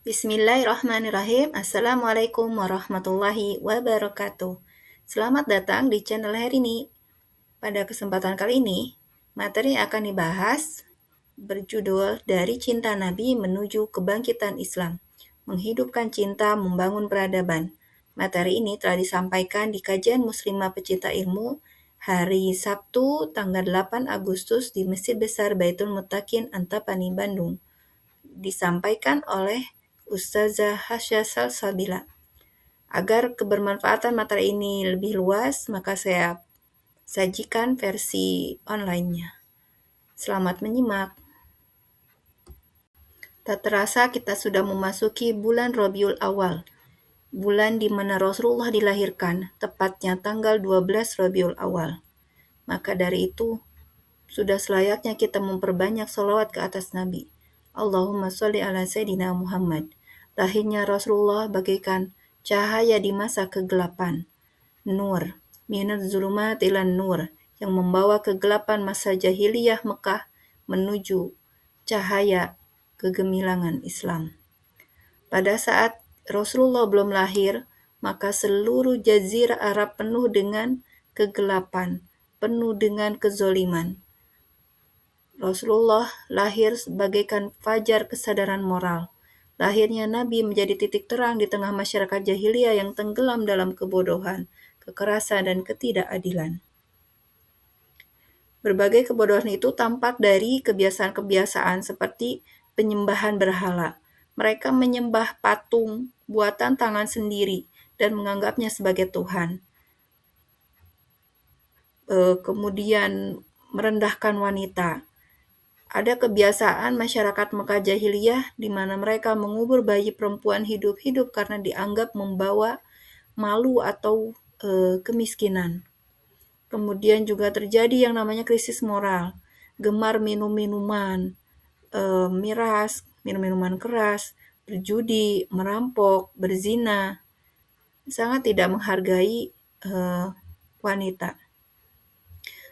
Bismillahirrahmanirrahim. Assalamualaikum warahmatullahi wabarakatuh. Selamat datang di channel Herini. Pada kesempatan kali ini, materi yang akan dibahas berjudul Dari Cinta Nabi Menuju Kebangkitan Islam. Menghidupkan cinta, membangun peradaban. Materi ini telah disampaikan di kajian Muslimah Pecinta Ilmu hari Sabtu tanggal 8 Agustus di Masjid Besar Baitul Muttaqin Antapani, Bandung. Disampaikan oleh Ustazah Hasya Salsabila. Agar kebermanfaatan materi ini lebih luas, maka saya sajikan versi online-nya. Selamat menyimak. Tak terasa kita sudah memasuki bulan Rabiul Awal, bulan di mana Rasulullah dilahirkan, tepatnya tanggal 12 Rabiul Awal. Maka dari itu, sudah selayaknya kita memperbanyak sholawat ke atas Nabi. Allahumma sholli ala Sayyidina Muhammad. Lahirnya Rasulullah bagaikan cahaya di masa kegelapan. Nur, minaz zulumat ilan nur, yang membawa kegelapan masa jahiliyah Mekah menuju cahaya kegemilangan Islam. Pada saat Rasulullah belum lahir, maka seluruh jazirah Arab penuh dengan kegelapan, penuh dengan kezoliman. Rasulullah lahir bagaikan fajar kesadaran moral. Lahirnya Nabi menjadi titik terang di tengah masyarakat jahiliyah yang tenggelam dalam kebodohan, kekerasan, dan ketidakadilan. Berbagai kebodohan itu tampak dari kebiasaan-kebiasaan seperti penyembahan berhala. Mereka menyembah patung buatan tangan sendiri dan menganggapnya sebagai Tuhan. Kemudian merendahkan wanita. Ada kebiasaan masyarakat Mekah jahiliyah di mana mereka mengubur bayi perempuan hidup-hidup karena dianggap membawa malu atau kemiskinan. Kemudian juga terjadi yang namanya krisis moral, gemar minum minuman miras, minum minuman keras, berjudi, merampok, berzina, sangat tidak menghargai wanita.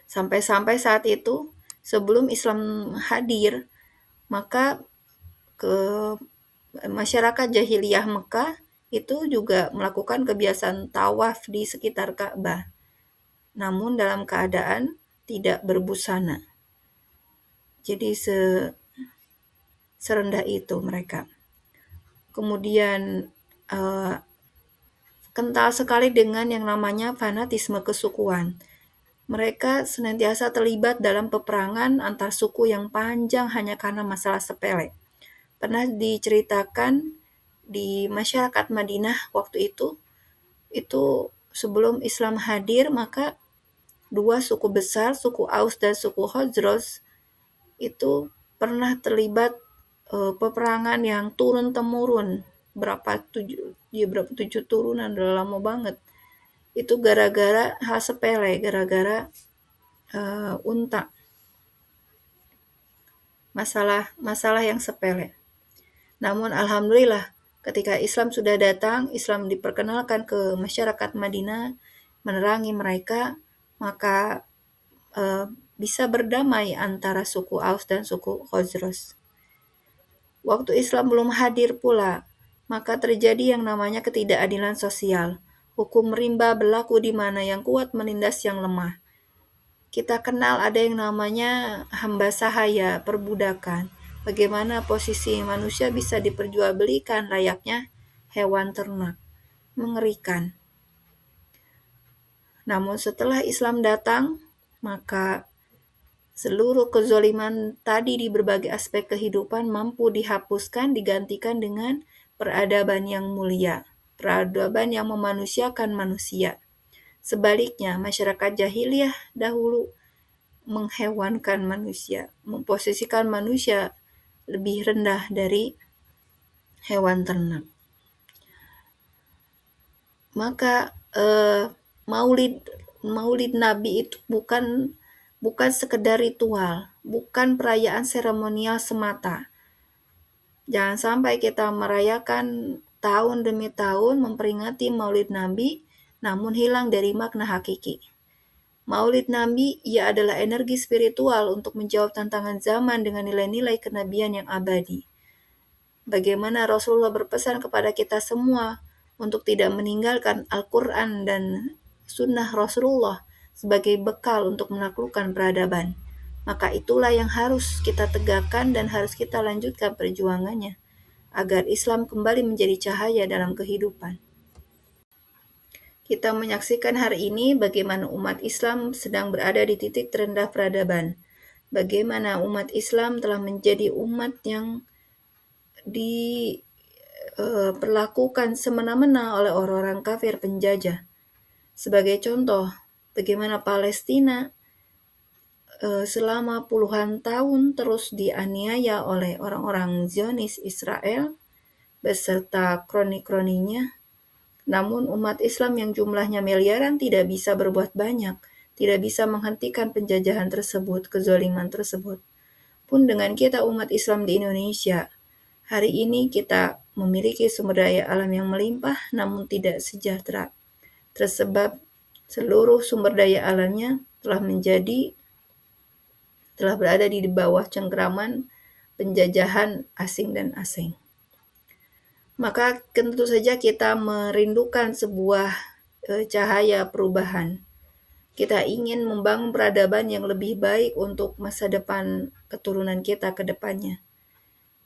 Sampai-sampai saat itu, sebelum Islam hadir, maka masyarakat jahiliyah Mekah itu juga melakukan kebiasaan tawaf di sekitar Ka'bah, namun dalam keadaan tidak berbusana. Jadi serendah itu mereka. Kemudian kental sekali dengan yang namanya fanatisme kesukuan. Mereka senantiasa terlibat dalam peperangan antar suku yang panjang hanya karena masalah sepele. Pernah diceritakan di masyarakat Madinah waktu itu sebelum Islam hadir, maka dua suku besar, suku Aus dan suku Khazraj, itu pernah terlibat peperangan yang turun-temurun, berapa tujuh turunan, udah lama banget. Itu gara-gara hal sepele, gara-gara unta. Masalah yang sepele. Namun alhamdulillah ketika Islam sudah datang, Islam diperkenalkan ke masyarakat Madinah, menerangi mereka, maka bisa berdamai antara suku Aus dan suku Khazraj. Waktu Islam belum hadir pula, maka terjadi yang namanya ketidakadilan sosial. Hukum rimba berlaku di mana yang kuat menindas yang lemah. Kita kenal ada yang namanya hamba sahaya, perbudakan. Bagaimana posisi manusia bisa diperjualbelikan layaknya hewan ternak. Mengerikan. Namun setelah Islam datang, maka seluruh kezoliman tadi di berbagai aspek kehidupan mampu dihapuskan, digantikan dengan peradaban yang mulia, peradaban yang memanusiakan manusia. Sebaliknya, masyarakat jahiliyah dahulu menghewankan manusia, memposisikan manusia lebih rendah dari hewan ternak. Maka Maulid Nabi itu bukan sekedar ritual, bukan perayaan seremonial semata. Jangan sampai kita merayakan tahun demi tahun memperingati Maulid Nabi, namun hilang dari makna hakiki. Maulid Nabi, ia adalah energi spiritual untuk menjawab tantangan zaman dengan nilai-nilai kenabian yang abadi. bagaimana Rasulullah berpesan kepada kita semua untuk tidak meninggalkan Al-Quran dan sunnah Rasulullah sebagai bekal untuk menaklukkan peradaban. Maka itulah yang harus kita tegakkan dan harus kita lanjutkan perjuangannya, agar Islam kembali menjadi cahaya dalam kehidupan. Kita menyaksikan hari ini bagaimana umat Islam sedang berada di titik terendah peradaban. Bagaimana umat Islam telah menjadi umat yang diperlakukan semena-mena oleh orang-orang kafir penjajah. Sebagai contoh, bagaimana Palestina selama puluhan tahun terus dianiaya oleh orang-orang Zionis Israel beserta kroni-kroninya. Namun umat Islam yang jumlahnya miliaran tidak bisa berbuat banyak, tidak bisa menghentikan penjajahan tersebut, kezaliman tersebut. Pun dengan kita umat Islam di Indonesia, hari ini kita memiliki sumber daya alam yang melimpah namun tidak sejahtera. Tersebab seluruh sumber daya alamnya telah berada di bawah cengkeraman penjajahan asing dan asing. Maka tentu saja kita merindukan sebuah cahaya perubahan. Kita ingin membangun peradaban yang lebih baik untuk masa depan keturunan kita ke depannya.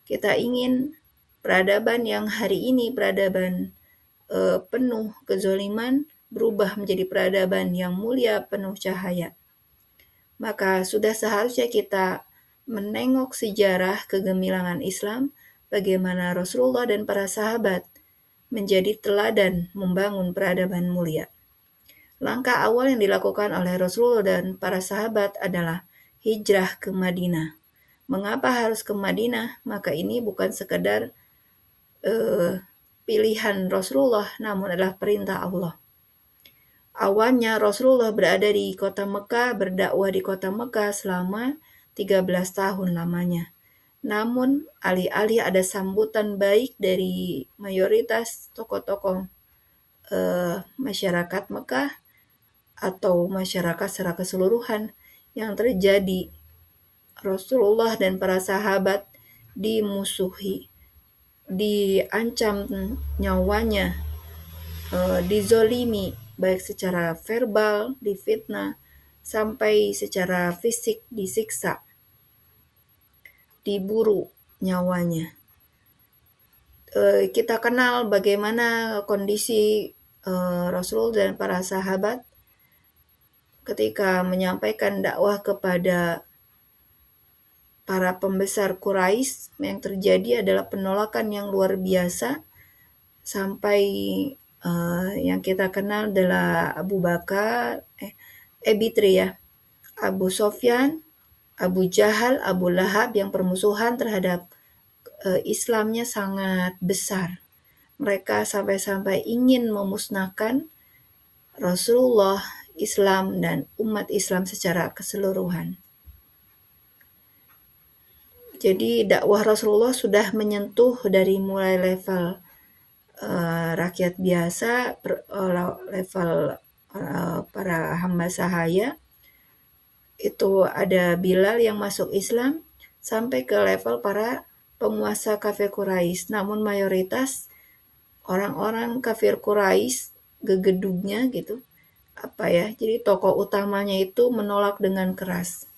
Kita ingin peradaban yang hari ini peradaban penuh kezaliman berubah menjadi peradaban yang mulia penuh cahaya. Maka sudah seharusnya kita menengok sejarah kegemilangan Islam, bagaimana Rasulullah dan para sahabat menjadi teladan membangun peradaban mulia. Langkah awal yang dilakukan oleh Rasulullah dan para sahabat adalah hijrah ke Madinah. Mengapa harus ke Madinah? Maka ini bukan sekedar pilihan Rasulullah, namun adalah perintah Allah. Awalnya Rasulullah berada di kota Mekah, berdakwah di kota Mekah selama 13 tahun lamanya. Namun alih-alih ada sambutan baik dari mayoritas tokoh-tokoh masyarakat Mekah atau masyarakat secara keseluruhan, yang terjadi Rasulullah dan para sahabat dimusuhi, diancam nyawanya, dizolimi baik secara verbal, difitnah, sampai secara fisik disiksa, diburu nyawanya. Kita kenal bagaimana kondisi Rasul dan para sahabat ketika menyampaikan dakwah kepada para pembesar Quraisy. Yang terjadi adalah penolakan yang luar biasa, sampai yang kita kenal adalah Abu Bakar, Abu Sofyan, Abu Jahal, Abu Lahab yang permusuhan terhadap Islamnya sangat besar. Mereka sampai-sampai ingin memusnahkan Rasulullah, Islam, dan umat Islam secara keseluruhan. Jadi dakwah Rasulullah sudah menyentuh dari mulai level rakyat biasa, level para hamba sahaya, itu ada Bilal yang masuk Islam, sampai ke level para penguasa kafir Quraisy. Namun mayoritas orang-orang kafir Quraisy gegedugnya gitu, jadi tokoh utamanya itu menolak dengan keras,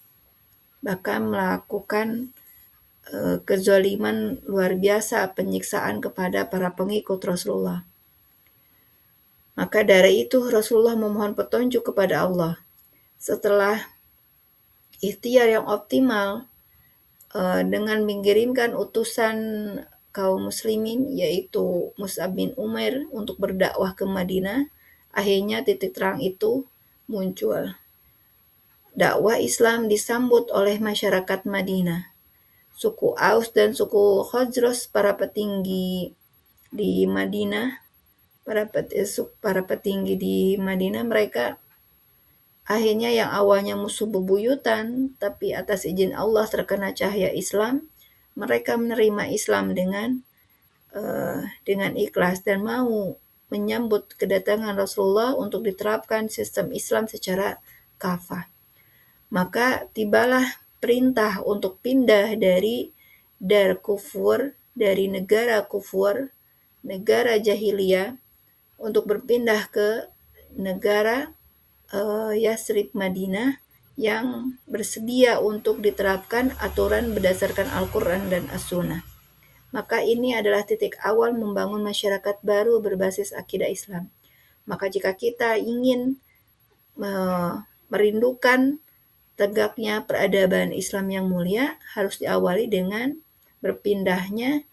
bahkan melakukan kezaliman luar biasa, penyiksaan kepada para pengikut Rasulullah. Maka dari itu Rasulullah memohon petunjuk kepada Allah. Setelah ikhtiar yang optimal dengan mengirimkan utusan kaum muslimin, yaitu Mus'ab bin Umair, untuk berdakwah ke Madinah, akhirnya titik terang itu muncul. Dakwah Islam disambut oleh masyarakat Madinah. Suku Aus dan suku Khazraj, para petinggi di Madinah, para petinggi di Madinah, mereka akhirnya yang awalnya musuh bebuyutan, tapi atas izin Allah terkena cahaya Islam, mereka menerima Islam dengan ikhlas dan mau menyambut kedatangan Rasulullah untuk diterapkan sistem Islam secara kafah. Maka tibalah perintah untuk pindah dari Dar Kufur dari negara kufur, negara jahiliyah, untuk berpindah ke negara Yasrib Madinah yang bersedia untuk diterapkan aturan berdasarkan Al-Quran dan As-Sunnah. Maka ini adalah titik awal membangun masyarakat baru berbasis akidah Islam. Maka jika kita ingin merindukan tegaknya peradaban Islam yang mulia, harus diawali dengan berpindahnya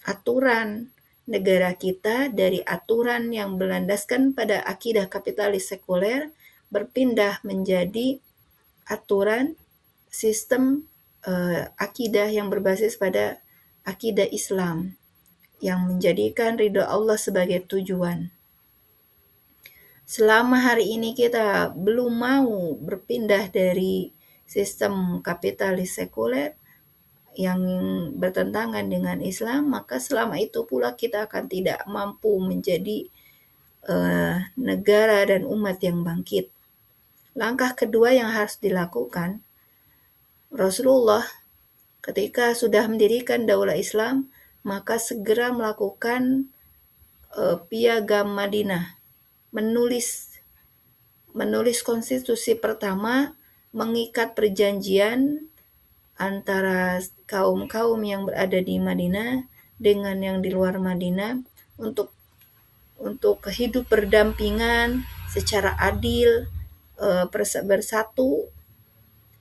aturan negara kita dari aturan yang berlandaskan pada akidah kapitalis sekuler berpindah menjadi aturan sistem akidah yang berbasis pada akidah Islam yang menjadikan ridho Allah sebagai tujuan. Selama hari ini kita belum mau berpindah dari sistem kapitalis sekuler yang bertentangan dengan Islam, maka selama itu pula kita akan tidak mampu menjadi negara dan umat yang bangkit. Langkah kedua yang harus dilakukan, Rasulullah ketika sudah mendirikan daulah Islam, maka segera melakukan piagam Madinah, menulis konstitusi pertama, mengikat perjanjian antara kaum-kaum yang berada di Madinah dengan yang di luar Madinah untuk hidup berdampingan secara adil, bersatu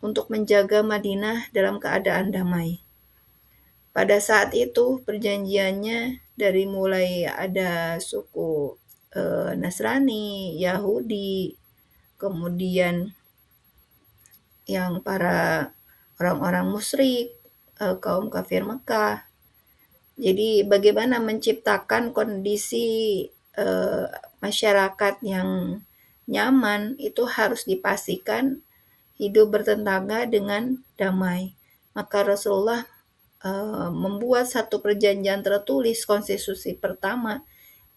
untuk menjaga Madinah dalam keadaan damai. Pada saat itu perjanjiannya dari mulai ada suku Nasrani, Yahudi, kemudian yang para orang-orang musyrik, kaum kafir Mekah. Jadi bagaimana menciptakan kondisi masyarakat yang nyaman itu harus dipastikan hidup bertetangga dengan damai. Maka Rasulullah membuat satu perjanjian tertulis, konstitusi pertama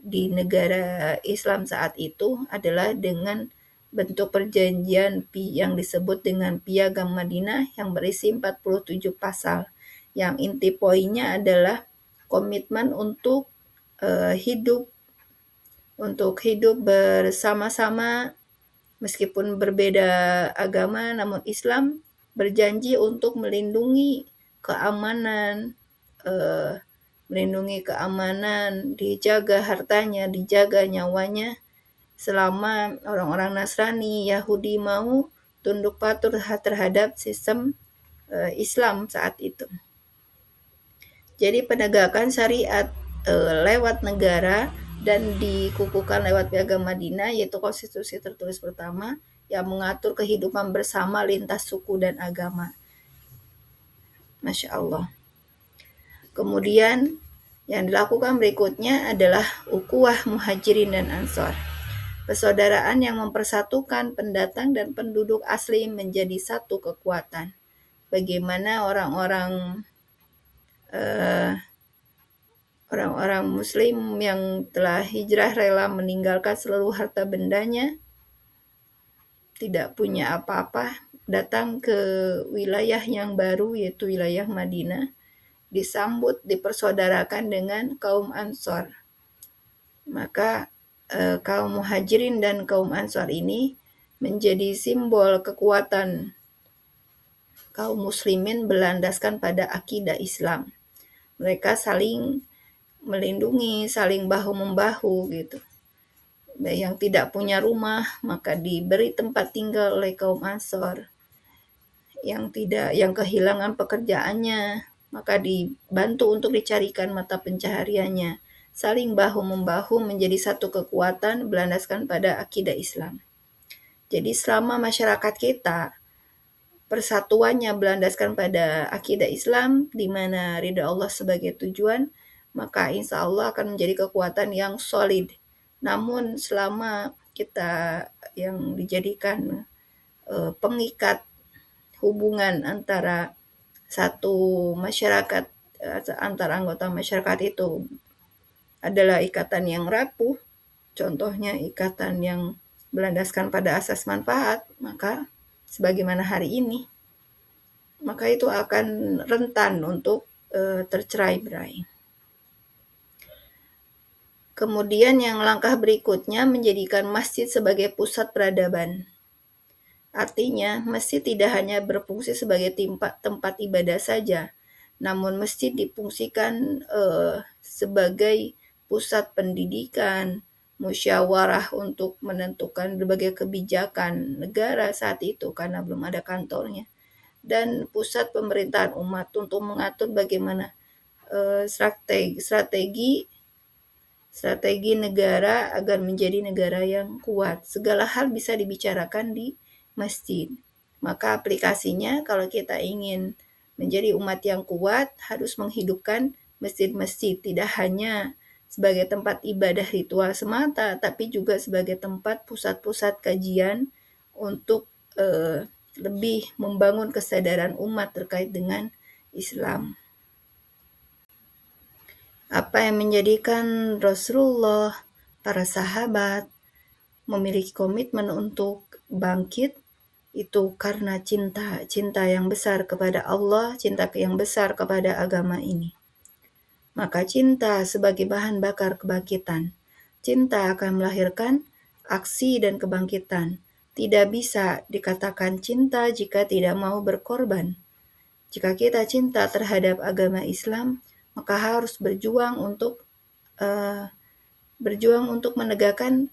di negara Islam saat itu adalah dengan bentuk perjanjian yang disebut dengan Piagam Madinah yang berisi 47 pasal. Yang inti poinnya adalah komitmen untuk hidup bersama-sama meskipun berbeda agama, namun Islam berjanji untuk melindungi keamanan, dijaga hartanya, dijaga nyawanya, selama orang-orang Nasrani, Yahudi mau tunduk patuh terhadap sistem Islam saat itu. Jadi penegakan syariat lewat negara dan dikukuhkan lewat Piagam Madinah, yaitu konstitusi tertulis pertama yang mengatur kehidupan bersama lintas suku dan agama. Masya Allah. Kemudian yang dilakukan berikutnya adalah ukhuwah muhajirin dan ansor. Persaudaraan yang mempersatukan pendatang dan penduduk asli menjadi satu kekuatan. Bagaimana orang-orang muslim yang telah hijrah rela meninggalkan seluruh harta bendanya, tidak punya apa-apa, datang ke wilayah yang baru yaitu wilayah Madinah, disambut, dipersaudarakan dengan kaum Ansor. Maka kaum Muhajirin dan kaum Ansor ini menjadi simbol kekuatan kaum muslimin berlandaskan pada akidah Islam. Mereka saling melindungi, saling bahu-membahu gitu. Yang tidak punya rumah maka diberi tempat tinggal oleh kaum Ansor. Yang kehilangan pekerjaannya maka dibantu untuk dicarikan mata pencahariannya. Saling bahu-membahu menjadi satu kekuatan berlandaskan pada akidah Islam. Jadi selama masyarakat kita persatuannya berlandaskan pada akidah Islam, di mana ridha Allah sebagai tujuan, maka insya Allah akan menjadi kekuatan yang solid. Namun selama kita yang dijadikan pengikat hubungan antara satu masyarakat, antara anggota masyarakat itu adalah ikatan yang rapuh, contohnya ikatan yang berlandaskan pada asas manfaat, maka sebagaimana hari ini, maka itu akan rentan untuk tercerai-berai. Kemudian yang langkah berikutnya menjadikan masjid sebagai pusat peradaban. Artinya, masjid tidak hanya berfungsi sebagai tempat ibadah saja, namun masjid difungsikan sebagai pusat pendidikan, musyawarah untuk menentukan berbagai kebijakan negara saat itu karena belum ada kantornya, dan pusat pemerintahan umat untuk mengatur bagaimana strategi negara agar menjadi negara yang kuat. Segala hal bisa dibicarakan di masjid. Maka aplikasinya kalau kita ingin menjadi umat yang kuat harus menghidupkan masjid-masjid, tidak hanya sebagai tempat ibadah ritual semata, tapi juga sebagai tempat pusat-pusat kajian untuk lebih membangun kesadaran umat terkait dengan Islam. Apa yang menjadikan Rasulullah, para sahabat, memiliki komitmen untuk bangkit itu karena cinta yang besar kepada Allah, cinta yang besar kepada agama ini. Maka cinta sebagai bahan bakar kebangkitan. Cinta akan melahirkan aksi dan kebangkitan. Tidak bisa dikatakan cinta jika tidak mau berkorban. Jika kita cinta terhadap agama Islam, maka harus berjuang untuk menegakkan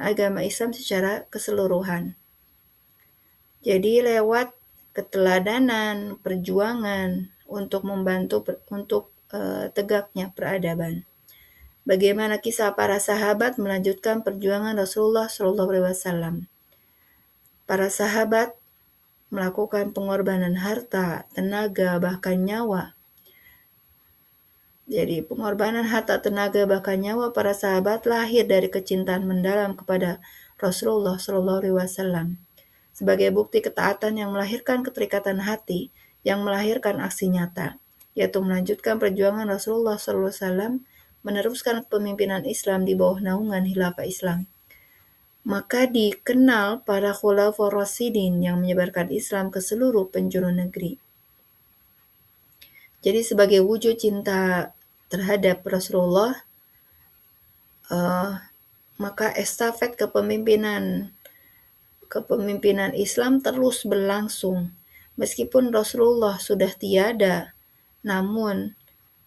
agama Islam secara keseluruhan. Jadi lewat keteladanan, perjuangan untuk membantu untuk tegaknya peradaban. Bagaimana kisah para sahabat melanjutkan perjuangan Rasulullah SAW. Para sahabat melakukan pengorbanan harta, tenaga, bahkan nyawa. Jadi pengorbanan harta, tenaga, bahkan nyawa para sahabat lahir dari kecintaan mendalam kepada Rasulullah SAW. Sebagai bukti ketaatan yang melahirkan keterikatan hati, yang melahirkan aksi nyata, yaitu melanjutkan perjuangan Rasulullah SAW, meneruskan kepemimpinan Islam di bawah naungan Khilafah Islam. Maka dikenal para Khulafaur Rasyidin yang menyebarkan Islam ke seluruh penjuru negeri. Jadi sebagai wujud cinta terhadap Rasulullah, maka estafet kepemimpinan Islam terus berlangsung. Meskipun Rasulullah sudah tiada, namun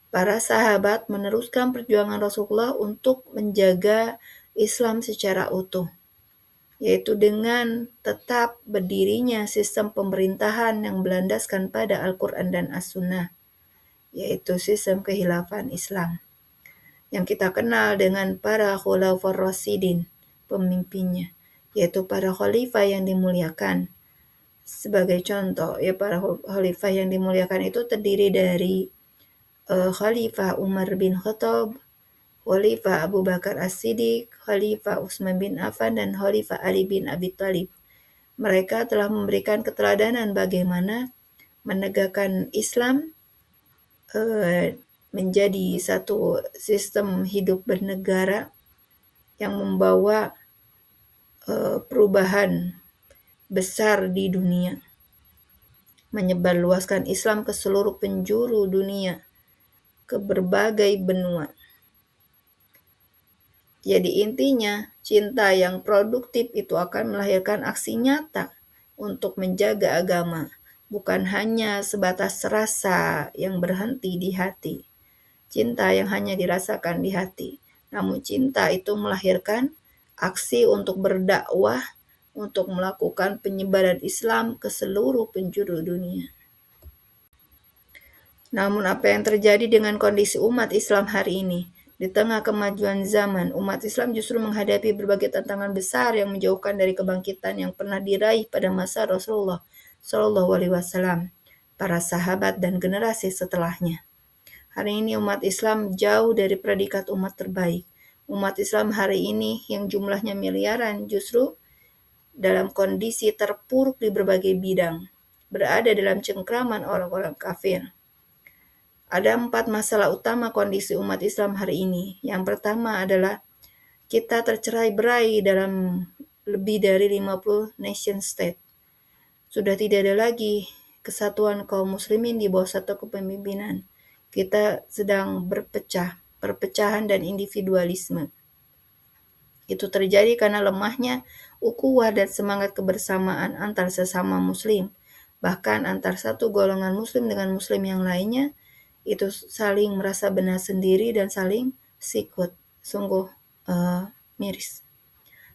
para sahabat meneruskan perjuangan Rasulullah untuk menjaga Islam secara utuh, yaitu dengan tetap berdirinya sistem pemerintahan yang berlandaskan pada Al-Quran dan As-Sunnah, yaitu sistem kekhilafan Islam, yang kita kenal dengan para Khulafaur Rasyidin, pemimpinnya, yaitu para khalifah yang dimuliakan. Sebagai contoh, ya para khalifah yang dimuliakan itu terdiri dari Khalifah Umar bin Khattab, Khalifah Abu Bakar As-Siddiq, Khalifah Utsman bin Affan, dan Khalifah Ali bin Abi Thalib. Mereka telah memberikan keteladanan bagaimana menegakkan Islam menjadi satu sistem hidup bernegara yang membawa perubahan besar di dunia, menyebarluaskan Islam ke seluruh penjuru dunia, ke berbagai benua. Jadi intinya, cinta yang produktif itu akan melahirkan aksi nyata untuk menjaga agama, bukan hanya sebatas rasa yang berhenti di hati. Cinta yang hanya dirasakan di hati, namun cinta itu melahirkan aksi untuk berdakwah, untuk melakukan penyebaran Islam ke seluruh penjuru dunia. Namun apa yang terjadi dengan kondisi umat Islam hari ini? Di tengah kemajuan zaman, umat Islam justru menghadapi berbagai tantangan besar yang menjauhkan dari kebangkitan yang pernah diraih pada masa Rasulullah SAW, para sahabat dan generasi setelahnya. Hari ini umat Islam jauh dari predikat umat terbaik. Umat Islam hari ini yang jumlahnya miliaran justru dalam kondisi terpuruk di berbagai bidang, berada dalam cengkraman orang-orang kafir. Ada 4 masalah utama kondisi umat Islam hari ini. Yang pertama adalah kita tercerai-berai dalam lebih dari 50 nation state. Sudah tidak ada lagi kesatuan kaum muslimin di bawah satu kepemimpinan. Kita sedang berpecah. perpecahan dan individualisme. Itu terjadi karena lemahnya ukhuwah dan semangat kebersamaan antar sesama muslim. Bahkan antar satu golongan muslim dengan muslim yang lainnya, itu saling merasa benar sendiri dan saling sikut. Sungguh miris.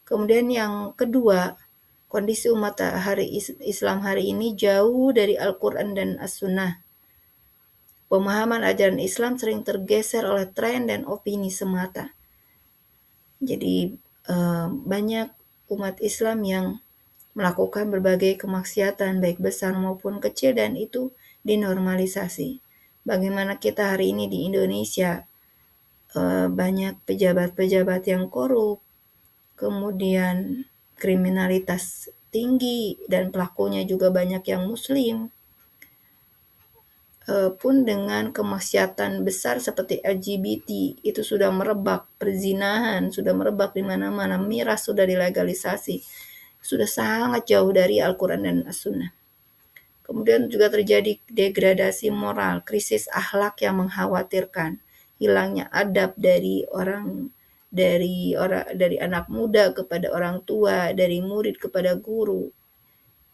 Kemudian yang kedua, kondisi umat Islam hari ini jauh dari Al-Quran dan As-Sunnah. Pemahaman ajaran Islam sering tergeser oleh tren dan opini semata. Jadi banyak umat Islam yang melakukan berbagai kemaksiatan baik besar maupun kecil dan itu dinormalisasi. Bagaimana kita hari ini di Indonesia banyak pejabat-pejabat yang korup, kemudian kriminalitas tinggi dan pelakunya juga banyak yang muslim. Pun dengan kemaksiatan besar seperti LGBT itu sudah merebak, perzinahan sudah merebak di mana-mana, miras sudah dilegalisasi, sudah sangat jauh dari Al-Quran dan As-Sunnah. Kemudian juga terjadi degradasi moral, krisis akhlak yang mengkhawatirkan, hilangnya adab dari anak muda kepada orang tua, dari murid kepada guru,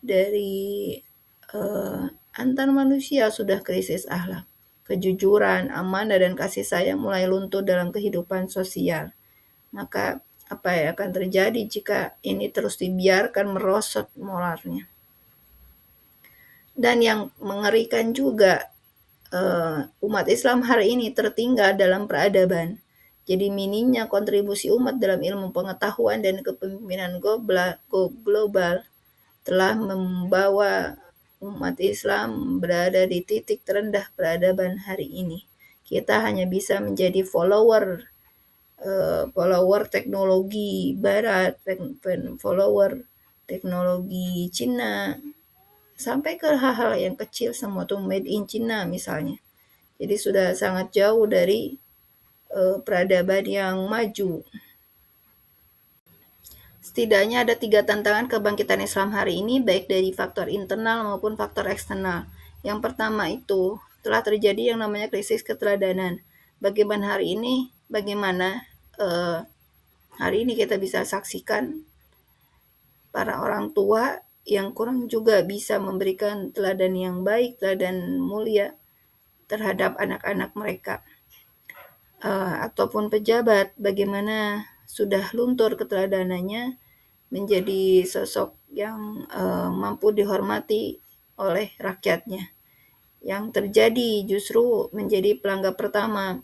dari antar manusia sudah krisis akhlak. Kejujuran, amanah, dan kasih sayang mulai luntur dalam kehidupan sosial. Maka apa yang akan terjadi jika ini terus dibiarkan merosot moralnya? Dan yang mengerikan juga, umat Islam hari ini tertinggal dalam peradaban. Jadi minimnya kontribusi umat dalam ilmu pengetahuan dan kepemimpinan global telah membawa umat Islam berada di titik terendah peradaban hari ini. Kita hanya bisa menjadi follower teknologi Barat, follower teknologi Cina, sampai ke hal-hal yang kecil semua tuh made in Cina misalnya. Jadi sudah sangat jauh dari peradaban yang maju. Setidaknya ada 3 tantangan kebangkitan Islam hari ini, baik dari faktor internal maupun faktor eksternal. Yang pertama itu, telah terjadi yang namanya krisis keteladanan. Bagaimana hari ini kita bisa saksikan para orang tua yang kurang juga bisa memberikan teladan yang baik, teladan mulia terhadap anak-anak mereka. Ataupun pejabat, bagaimana sudah luntur keteladanannya menjadi sosok yang mampu dihormati oleh rakyatnya. Yang terjadi justru menjadi pelanggar pertama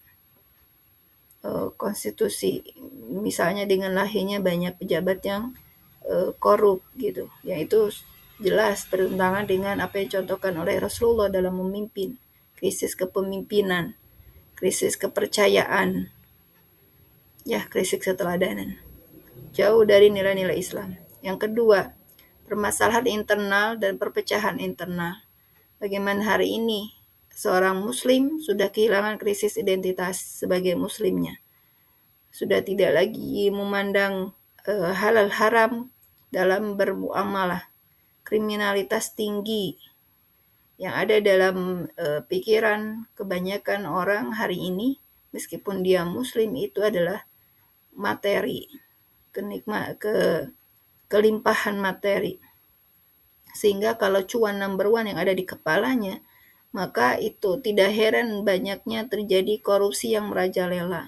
konstitusi, misalnya dengan lahirnya banyak pejabat yang korup gitu, yaitu jelas bertentangan dengan apa yang dicontohkan oleh Rasulullah dalam memimpin. Krisis kepemimpinan, krisis kepercayaan, krisis keteladanan, jauh dari nilai-nilai Islam. Yang kedua, permasalahan internal dan perpecahan internal. Bagaimana hari ini seorang muslim sudah kehilangan krisis identitas sebagai muslimnya. Sudah tidak lagi memandang halal haram dalam bermuamalah. Kriminalitas tinggi yang ada dalam pikiran kebanyakan orang hari ini, meskipun dia muslim, itu adalah materi, kelimpahan materi. Sehingga kalau cuan number one yang ada di kepalanya, maka itu tidak heran banyaknya terjadi korupsi yang merajalela.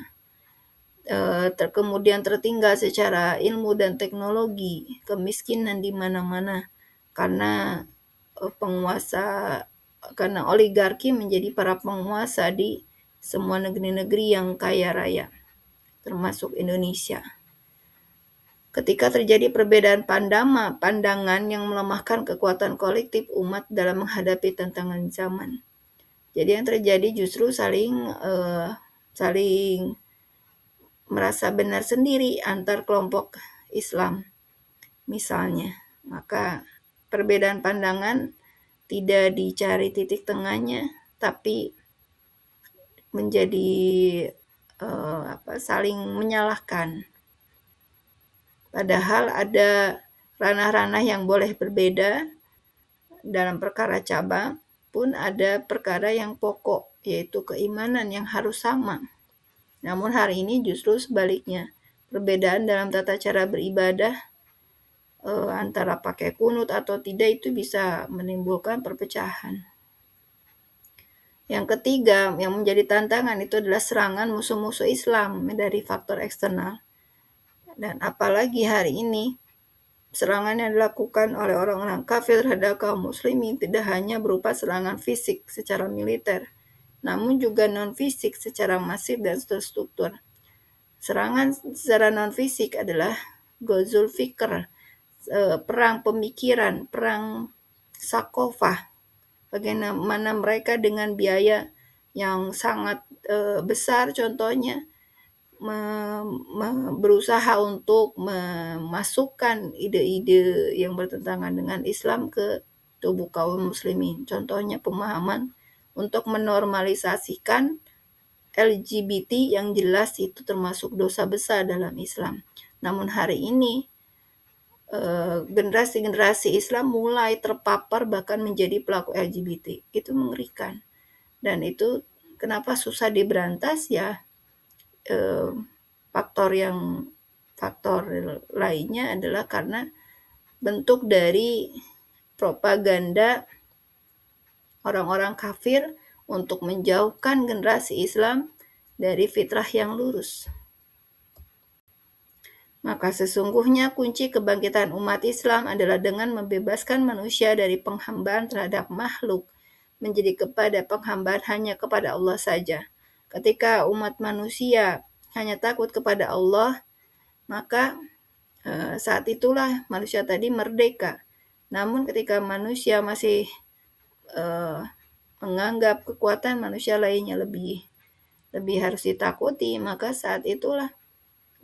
Kemudian tertinggal secara ilmu dan teknologi, kemiskinan di mana-mana karena karena oligarki menjadi para penguasa di semua negeri-negeri yang kaya raya, termasuk Indonesia. Ketika terjadi perbedaan pandangan yang melemahkan kekuatan kolektif umat dalam menghadapi tantangan zaman. Jadi yang terjadi justru saling merasa benar sendiri antar kelompok Islam misalnya. Maka perbedaan pandangan tidak dicari titik tengahnya, tapi menjadi saling menyalahkan. Padahal ada ranah-ranah yang boleh berbeda dalam perkara cabang, pun ada perkara yang pokok, yaitu keimanan yang harus sama. Namun hari ini justru sebaliknya. Perbedaan dalam tata cara beribadah antara pakai kunut atau tidak itu bisa menimbulkan perpecahan. Yang ketiga, yang menjadi tantangan itu adalah serangan musuh-musuh Islam dari faktor eksternal. Dan apalagi hari ini, serangan yang dilakukan oleh orang-orang kafir terhadap kaum muslimin tidak hanya berupa serangan fisik secara militer, namun juga non-fisik secara masif dan terstruktur. Serangan secara non-fisik adalah Ghazul Fikr, perang pemikiran, perang Sakofah, bagaimana mereka dengan biaya yang sangat besar contohnya berusaha untuk memasukkan ide-ide yang bertentangan dengan Islam ke tubuh kaum muslimin. Contohnya pemahaman untuk menormalisasikan LGBT yang jelas itu termasuk dosa besar dalam Islam. Namun hari ini generasi-generasi Islam mulai terpapar bahkan menjadi pelaku LGBT. Itu mengerikan. Dan itu kenapa susah diberantas ya, faktor lainnya adalah karena bentuk dari propaganda orang-orang kafir untuk menjauhkan generasi Islam dari fitrah yang lurus. Maka sesungguhnya kunci kebangkitan umat Islam adalah dengan membebaskan manusia dari penghambaan terhadap makhluk, menjadi kepada penghambaan hanya kepada Allah saja. Ketika umat manusia hanya takut kepada Allah, maka saat itulah manusia tadi merdeka. Namun ketika manusia masih menganggap kekuatan manusia lainnya lebih harus ditakuti, maka saat itulah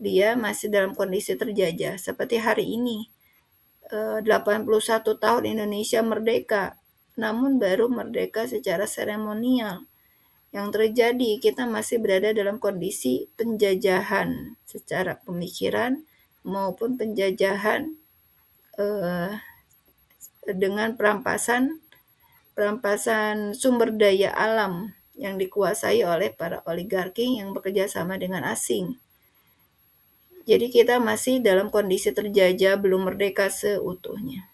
dia masih dalam kondisi terjajah. Seperti hari ini, 81 tahun Indonesia merdeka, namun baru merdeka secara seremonial. Yang terjadi, kita masih berada dalam kondisi penjajahan secara pemikiran maupun penjajahan dengan perampasan sumber daya alam yang dikuasai oleh para oligarki yang bekerja sama dengan asing. Jadi kita masih dalam kondisi terjajah, belum merdeka seutuhnya.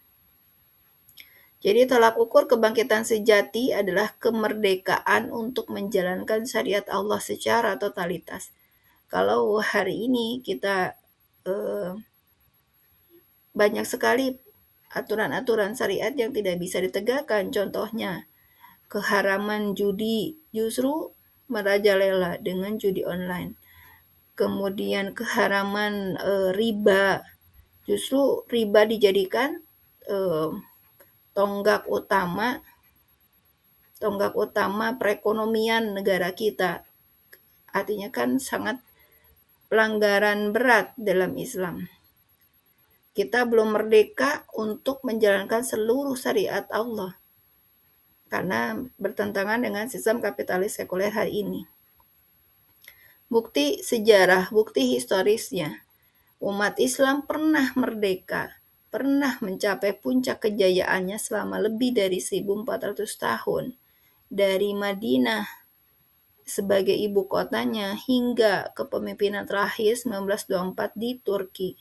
Jadi tolak ukur kebangkitan sejati adalah kemerdekaan untuk menjalankan syariat Allah secara totalitas. Kalau hari ini kita banyak sekali aturan-aturan syariat yang tidak bisa ditegakkan, contohnya keharaman judi justru merajalela dengan judi online. Kemudian keharaman riba, justru riba dijadikan tonggak utama perekonomian negara kita. Artinya kan sangat pelanggaran berat dalam Islam. Kita belum merdeka untuk menjalankan seluruh syariat Allah karena bertentangan dengan sistem kapitalis sekuler hari ini. Bukti sejarah, bukti historisnya, umat Islam pernah merdeka, pernah mencapai puncak kejayaannya selama lebih dari 1400 tahun. Dari Madinah sebagai ibu kotanya hingga kepemimpinan terakhir 1924 di Turki.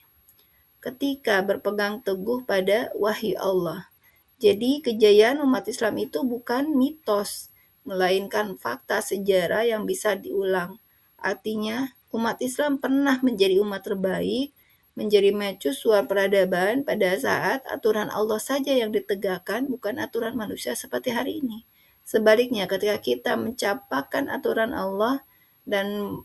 Ketika berpegang teguh pada wahyu Allah. Jadi kejayaan umat Islam itu bukan mitos, melainkan fakta sejarah yang bisa diulang. Artinya, umat Islam pernah menjadi umat terbaik, menjadi mercusuar peradaban pada saat aturan Allah saja yang ditegakkan, bukan aturan manusia seperti hari ini. Sebaliknya, ketika kita mencapakan aturan Allah dan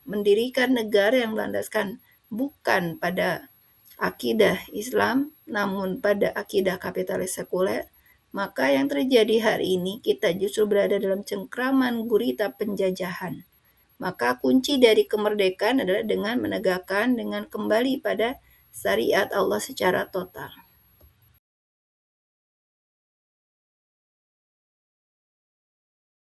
mendirikan negara yang berlandaskan bukan pada akidah Islam, namun pada akidah kapitalis sekuler, maka yang terjadi hari ini kita justru berada dalam cengkraman gurita penjajahan. Maka kunci dari kemerdekaan adalah dengan menegakkan, dengan kembali pada syariat Allah secara total.